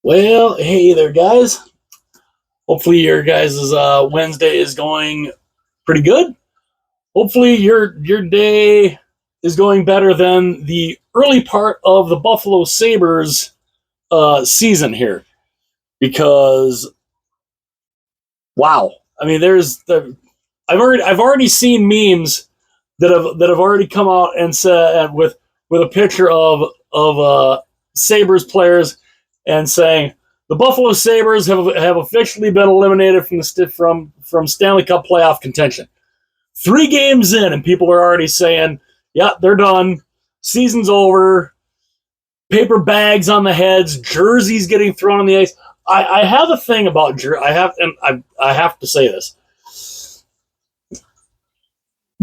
Well, hey there, guys. Hopefully, your guys' Wednesday is going pretty good. Hopefully, your day is going better than the early part of the Buffalo Sabres season here, because wow, I mean, I've already seen memes that have already come out and said with a picture of Sabres players and saying the Buffalo Sabres have officially been eliminated from Stanley Cup playoff contention. 3 games in, and people are already saying, "Yeah, they're done. Season's over. Paper bags on the heads. Jerseys getting thrown on the ice." I have a thing about I have to say this.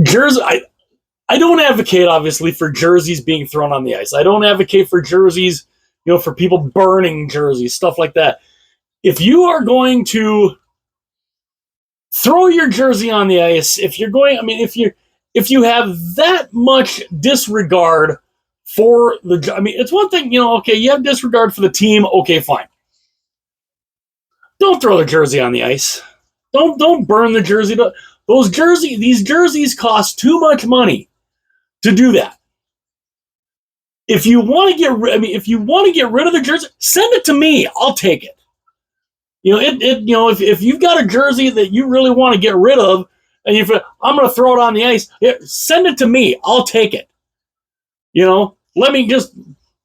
Jersey. I don't advocate, obviously, for jerseys being thrown on the ice. I don't advocate for jerseys, for people burning jerseys, stuff like that. If you are going to throw your jersey on the ice, if if you have that much disregard for it's one thing, okay, you have disregard for the team, okay, fine. Don't throw the jersey on the ice. Don't burn the jersey. These jerseys cost too much money to do that. If you want to get rid of the jersey, send it to me. I'll take it. If you've got a jersey that you really want to get rid of, and I'm going to throw it on the ice, send it to me. I'll take it. Let me just,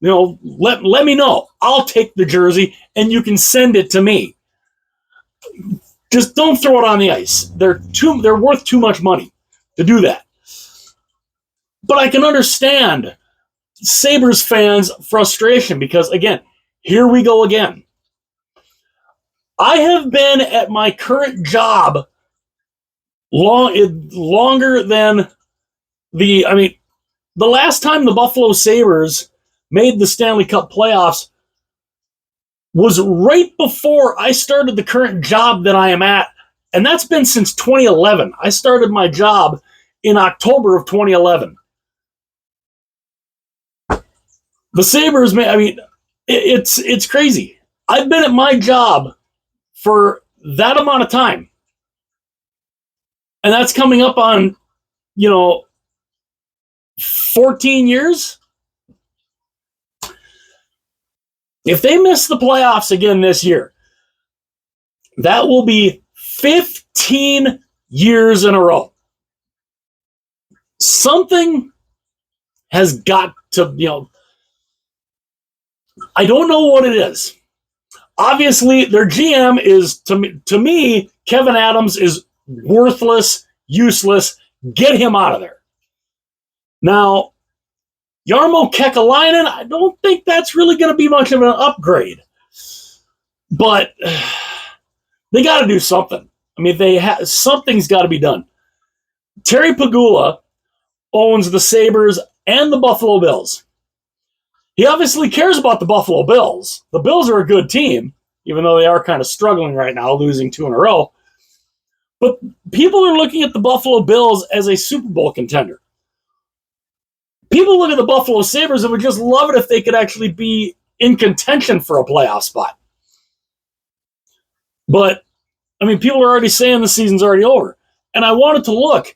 let me know. I'll take the jersey, and you can send it to me. Just don't throw it on the ice. They're worth too much money to do that. But I can understand Sabres fans' frustration because, again, here we go again. I have been at my current job longer than the last time the Buffalo Sabres made the Stanley Cup playoffs was right before I started the current job that I am at, and that's been since 2011. I started my job in October of 2011. The Sabres, it's crazy. I've been at my job for that amount of time. And that's coming up on, 14 years. If they miss the playoffs again this year, that will be 15 years in a row. Something has got to, I don't know what it is. Obviously, their GM is, to me, Kevin Adams is worthless, useless. Get him out of there. Now, Jarmo Kekalainen, I don't think that's really going to be much of an upgrade. But they got to do something. Something's got to be done. Terry Pegula owns the Sabres and the Buffalo Bills. He obviously cares about the Buffalo Bills. The Bills are a good team, even though they are kind of struggling right now, losing 2 in a row. But people are looking at the Buffalo Bills as a Super Bowl contender. People look at the Buffalo Sabres and would just love it if they could actually be in contention for a playoff spot. But, people are already saying the season's already over. And I wanted to look.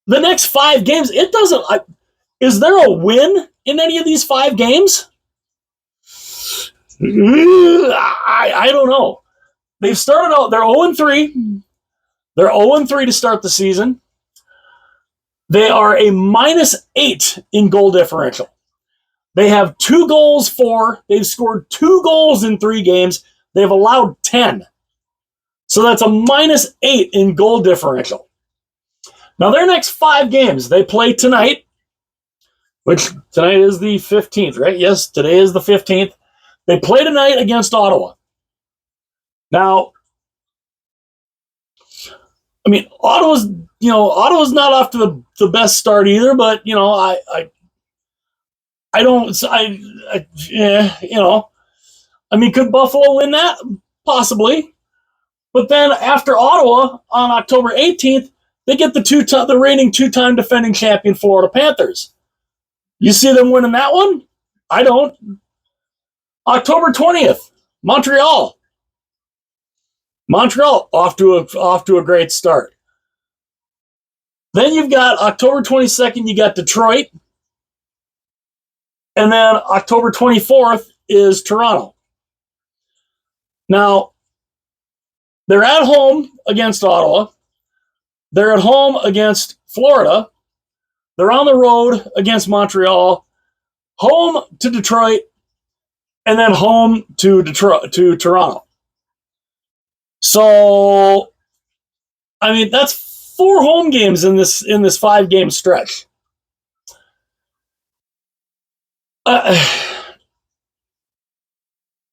The next 5 games, is there a win in any of these 5 games? I don't know. They've started out, they're 0-3. They're 0-3 to start the season. They are a -8 in goal differential. They have 2 goals for. They've scored 2 goals in 3 games. They've allowed 10. So that's a -8 in goal differential. Now, their next 5 games, they play tonight, which tonight is the 15th, right? Yes, today is the 15th. They play tonight against Ottawa. Now, Ottawa's not off to the best start either, but could Buffalo win that? Possibly. But then after Ottawa on October 18th, they get the reigning 2-time defending champion Florida Panthers. You see them winning that one? I don't. October 20th, Montreal. Montreal off to a great start. Then you've got October 22nd, you got Detroit. And then October 24th is Toronto. Now, they're at home against Ottawa. They're at home against Florida. They're on the road against Montreal. Home to Detroit. And then home to Toronto. So, I mean, that's 4 home games in this 5-game stretch.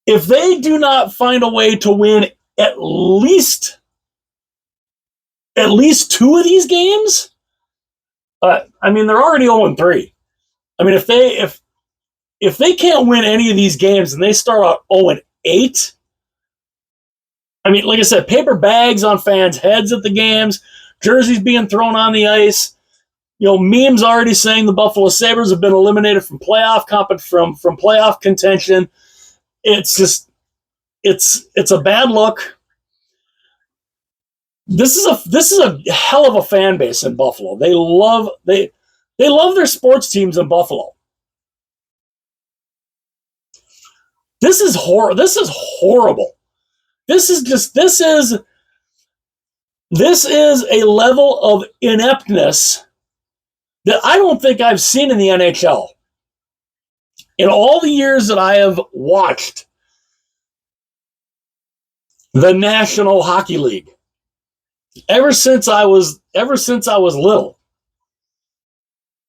If they do not find a way to win at least 2 of these games, I mean, they're already 0-3. I mean, if they can't win any of these games and they start out 0-8, I mean, like I said, paper bags on fans' heads at the games, jerseys being thrown on the ice. Memes already saying the Buffalo Sabres have been eliminated from playoff contention. It's just, it's a bad look. This is a hell of a fan base in Buffalo. They love their sports teams in Buffalo. This is horrible. This is a level of ineptness that I don't think I've seen in the NHL. In all the years that I have watched the National Hockey League, ever since I was little,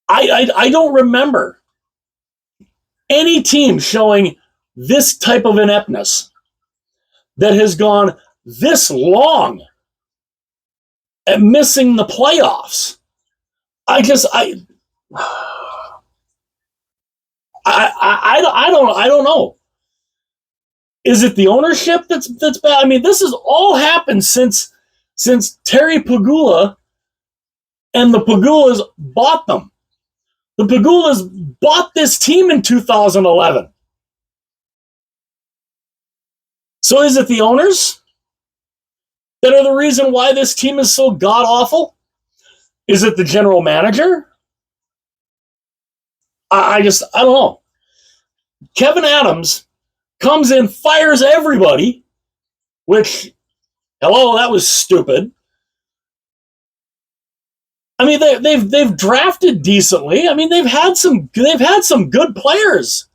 I don't remember any team showing this type of ineptness that has gone this long at missing the playoffs. I don't know. Is it the ownership that's bad? I mean, this has all happened since Terry Pegula and the Pegulas bought them. The Pegulas bought this team in 2011. So is it the owners that are the reason why this team is so god-awful? Is it the general manager? I don't know. Kevin Adams comes in, fires everybody, which, hello, that was stupid. I mean, they've drafted decently. I mean, they've had some good players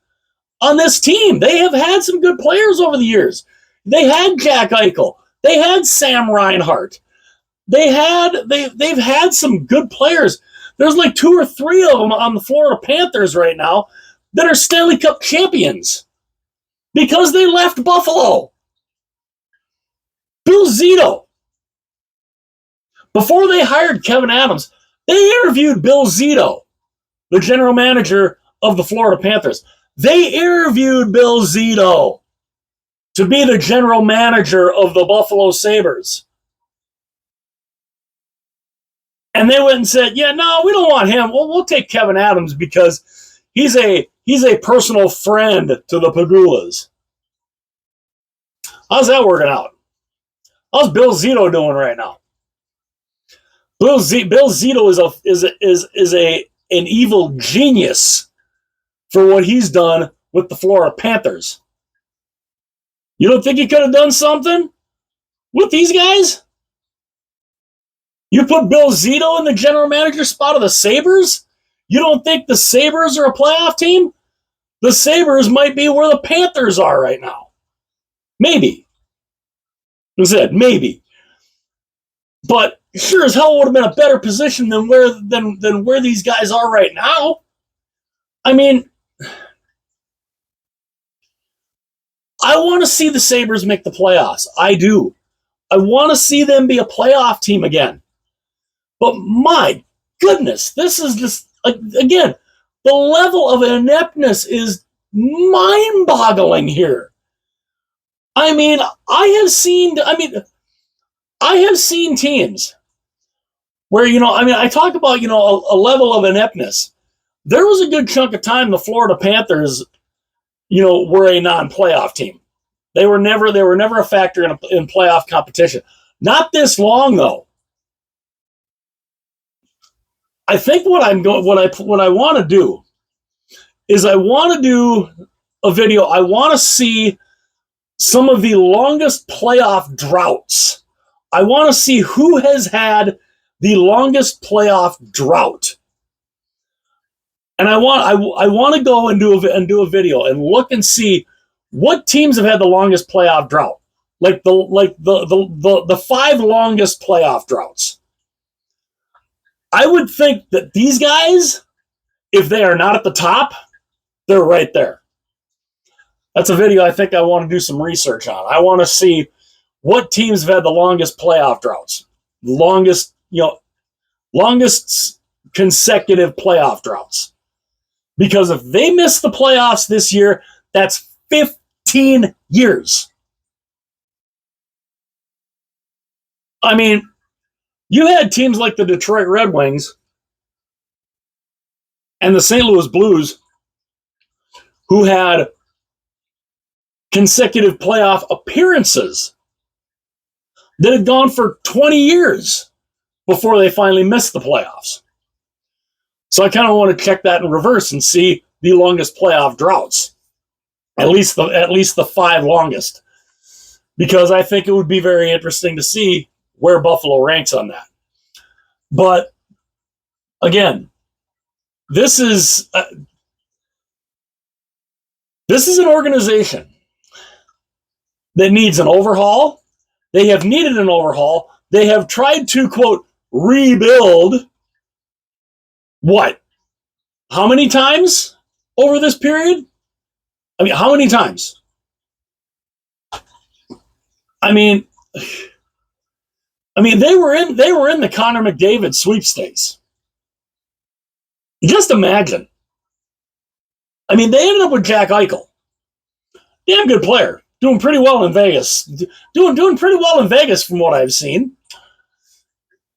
on this team. They have had some good players over the years. They had Jack Eichel. They had Sam Reinhart. They've had some good players. There's like 2 or 3 of them on the Florida Panthers right now that are Stanley Cup champions because they left Buffalo. Bill Zito. Before they hired Kevin Adams, they interviewed Bill Zito, the general manager of the Florida Panthers. They interviewed Bill Zito to be the general manager of the Buffalo Sabres. And they went and said, yeah, no, we don't want him. Well, we'll take Kevin Adams because he's a personal friend to the Pegulas. How's that working out? How's Bill Zito doing right now? Bill Zito is an evil genius for what he's done with the Florida Panthers. You don't think he could have done something with these guys? You put Bill Zito in the general manager spot of the Sabres? You don't think the Sabres are a playoff team? The Sabres might be where the Panthers are right now. Maybe. I said maybe. But sure as hell would have been a better position than where these guys are right now. I mean, I want to see the Sabres make the playoffs. I do. I want to see them be a playoff team again. But my goodness, this is just, again, the level of ineptness is mind-boggling here. I mean, I have seen teams where, I talk about, a level of ineptness. There was a good chunk of time the Florida Panthers, were a non-playoff team. They were never a factor in playoff competition. Not this long though. I think what I want to do is I want to do a video. I want to see some of the longest playoff droughts. I want to see who has had the longest playoff drought. And I want to go and do a video and look and see what teams have had the longest playoff drought. Like the 5 longest playoff droughts. I would think that these guys, if they are not at the top, they're right there. That's a video I think I want to do some research on. I want to see what teams have had the longest playoff droughts, longest consecutive playoff droughts. Because if they miss the playoffs this year, that's 15 years. I mean, you had teams like the Detroit Red Wings and the St. Louis Blues who had consecutive playoff appearances that had gone for 20 years before they finally missed the playoffs. So I kind of want to check that in reverse and see the longest playoff droughts, at least the 5 longest, because I think it would be very interesting to see where Buffalo ranks on that. But again, this is an organization that needs an overhaul. They have needed an overhaul. They have tried to, quote, rebuild. What? How many times over this period? I mean, how many times? I mean, they were in the Connor McDavid sweepstakes. Just imagine. I mean, they ended up with Jack Eichel. Damn good player. Doing pretty well in Vegas. Doing pretty well in Vegas from what I've seen.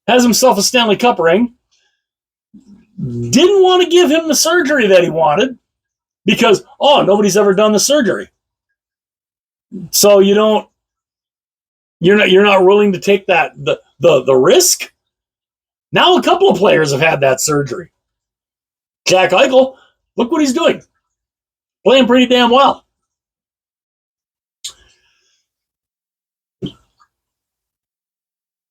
Has himself a Stanley Cup ring. Didn't want to give him the surgery that he wanted because, nobody's ever done the surgery. So you're not willing to take the risk. Now a couple of players have had that surgery. Jack Eichel, look what he's doing. Playing pretty damn well.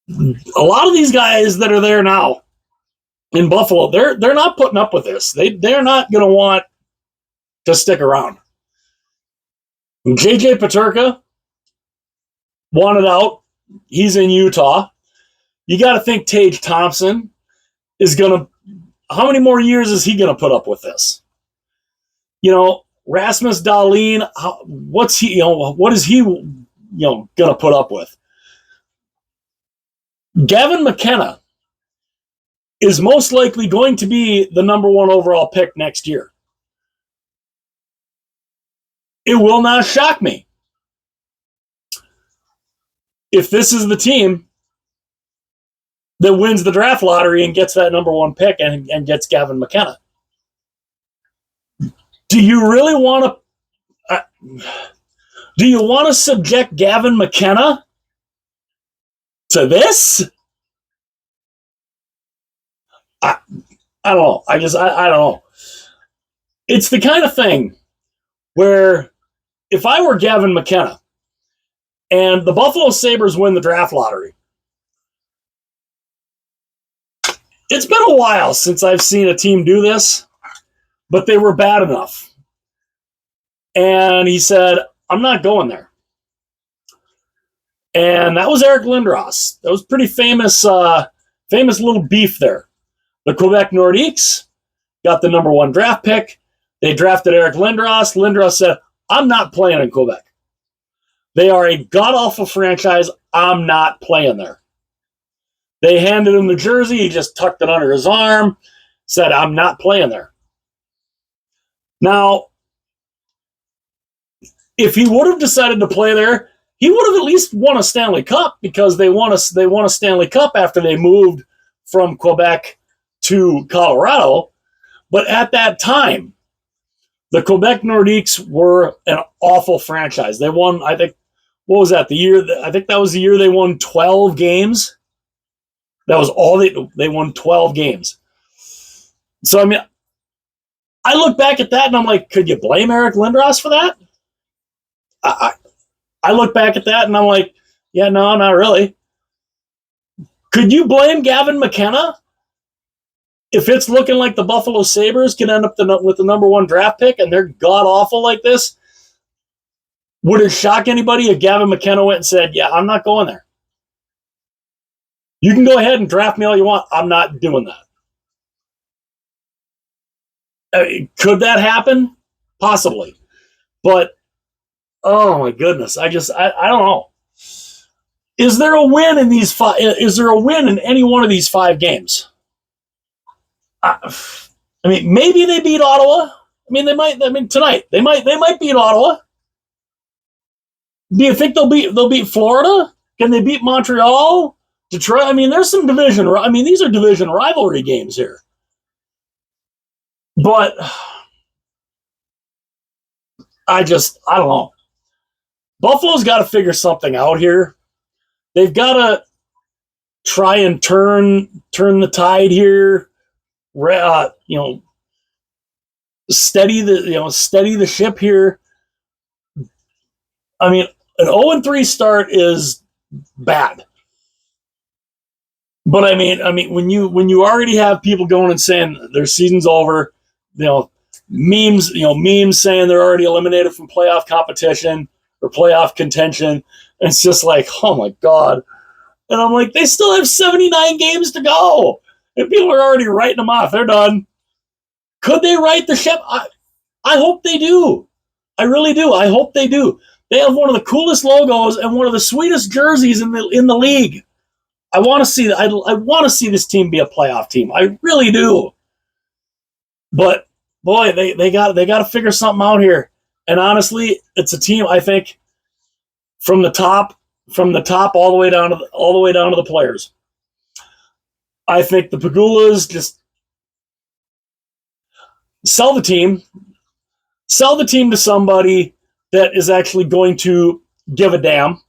A lot of these guys that are there now in Buffalo, they're not putting up with this. They're not going to want to stick around. JJ Peterka wanted out. He's in Utah. You got to think Tage Thompson is going to. How many more years is he going to put up with this? Rasmus Dahlin. What's he? What is he? Going to put up with? Gavin McKenna is most likely going to be the number 1 overall pick next year. It will not shock me if this is the team that wins the draft lottery and gets that number 1 pick and gets Gavin McKenna. Do you really want to subject Gavin McKenna to this? I don't know. I don't know. It's the kind of thing where if I were Gavin McKenna and the Buffalo Sabres win the draft lottery, it's been a while since I've seen a team do this, but they were bad enough. And he said, I'm not going there. And that was Eric Lindros. That was pretty famous little beef there. The Quebec Nordiques got the number 1 draft pick. They drafted Eric Lindros. Lindros said, I'm not playing in Quebec. They are a god-awful franchise. I'm not playing there. They handed him the jersey. He just tucked it under his arm, said, I'm not playing there. Now, if he would have decided to play there, he would have at least won a Stanley Cup because they won a Stanley Cup after they moved from Quebec to Colorado. But at that time, The Quebec Nordiques were an awful franchise. They won, I think, what was that? I think that was the year they won 12 games. That was all they won 12 games. So, I mean, I look back at that and I'm like, could you blame Eric Lindros for that? I look back at that and I'm like, yeah, no, not really. Could you blame Gavin McKenna if it's looking like the Buffalo Sabres can end up with the number 1 draft pick and they're god-awful like this? Would it shock anybody if Gavin McKenna went and said, yeah, I'm not going there? You can go ahead and draft me all you want. I'm not doing that. Could that happen? Possibly. But, oh my goodness, I don't know. Is there a win in these five? Is there a win in any one of these 5 games? I mean, maybe they beat Ottawa. I mean, they might. I mean, tonight they might beat Ottawa. Do you think they'll beat Florida? Can they beat Montreal? Detroit? I mean, there's some division. I mean, these are division rivalry games here. But I don't know. Buffalo's got to figure something out here. They've got to try and turn the tide here. Steady the ship here. I mean, an 0-3 start is bad. But I mean, when you already have people going and saying their season's over, memes saying they're already eliminated from playoff competition or playoff contention, and it's just like, oh my God. And I'm like, they still have 79 games to go. And people are already writing them off. They're done. Could they right the ship? I hope they do. I really do. I hope they do. They have one of the coolest logos and one of the sweetest jerseys in the league. I want to see. I want to see this team be a playoff team. I really do. But boy, they got to figure something out here. And honestly, it's a team, I think, from the top all the way down to the players. I think the Pagulas just sell the team to somebody that is actually going to give a damn.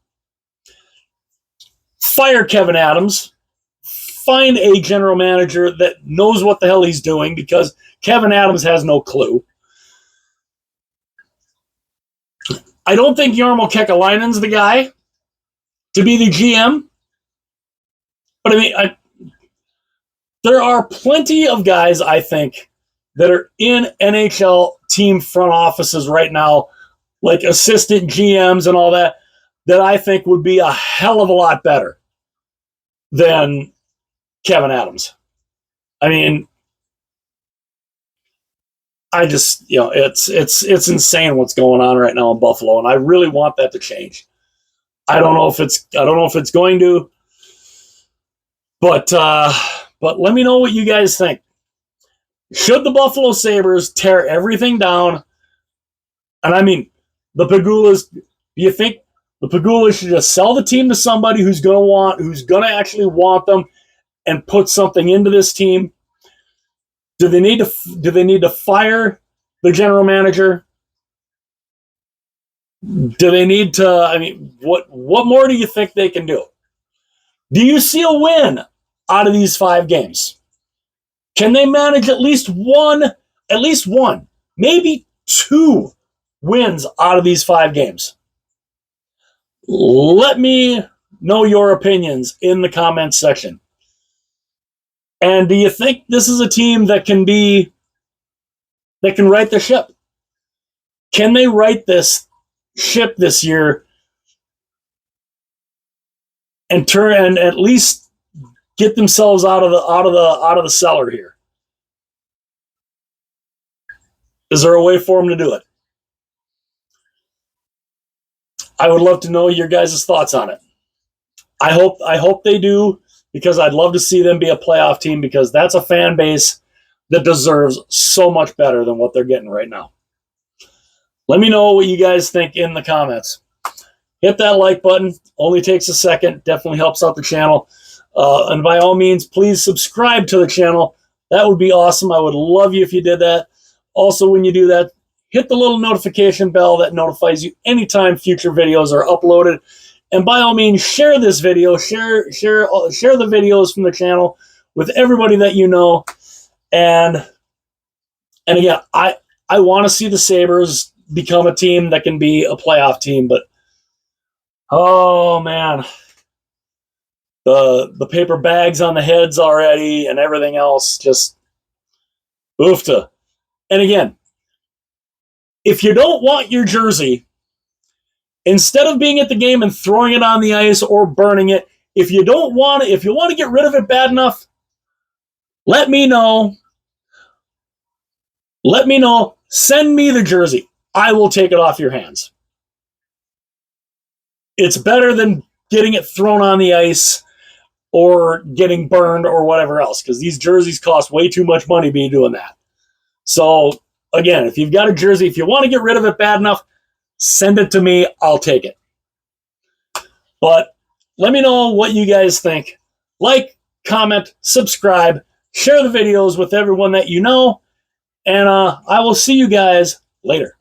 Fire Kevin Adams. Find a general manager that knows what the hell he's doing, because Kevin Adams has no clue. I don't think Jarmo Kekalainen's the guy to be the GM. But I mean, there are plenty of guys, I think, that are in NHL team front offices right now, like assistant GMs and all that I think would be a hell of a lot better than Kevin Adams. I mean, I just, it's insane what's going on right now in Buffalo, and I really want that to change. I don't know if it's going to, but let me know what you guys think. Should the Buffalo Sabres tear everything down? And I mean, the Pagulas, do you think the Pagulas should just sell the team to somebody who's going to actually want them and put something into this team? Do they need to fire the general manager? Do they need to, I mean, what more do you think they can do? Do you see a win out of these 5 games? Can they manage at least one, maybe 2 wins out of these 5 games? Let me know your opinions in the comments section. And do you think this is a team that can right the ship? Can they right this ship this year and at least get themselves out of the cellar here? Is there a way for them to do it? I would love to know your guys' thoughts on it. I hope they do, because I'd love to see them be a playoff team, because that's a fan base that deserves so much better than what they're getting right now. Let me know what you guys think in the comments. Hit that like button. Only takes a second. Definitely helps out the channel. And by all means, please subscribe to the channel. That would be awesome. I would love you if you did that. Also, when you do that, hit the little notification bell that notifies you anytime future videos are uploaded. And by all means, share this video, share the videos from the channel with everybody that you know. And again, I want to see the Sabres become a team that can be a playoff team, but oh man, the paper bags on the heads already and everything else, just oofta. And again, if you don't want your jersey, instead of being at the game and throwing it on the ice or burning it, if you want to get rid of it bad enough, let me know. Let me know. Send me the jersey. I will take it off your hands. It's better than getting it thrown on the ice or getting burned or whatever else, because these jerseys cost way too much money being doing that. So again, if you've got a jersey, if you want to get rid of it bad enough, send it to me. I'll take it. But let me know what you guys think. Like, comment, subscribe, share the videos with everyone that you know, and I will see you guys later.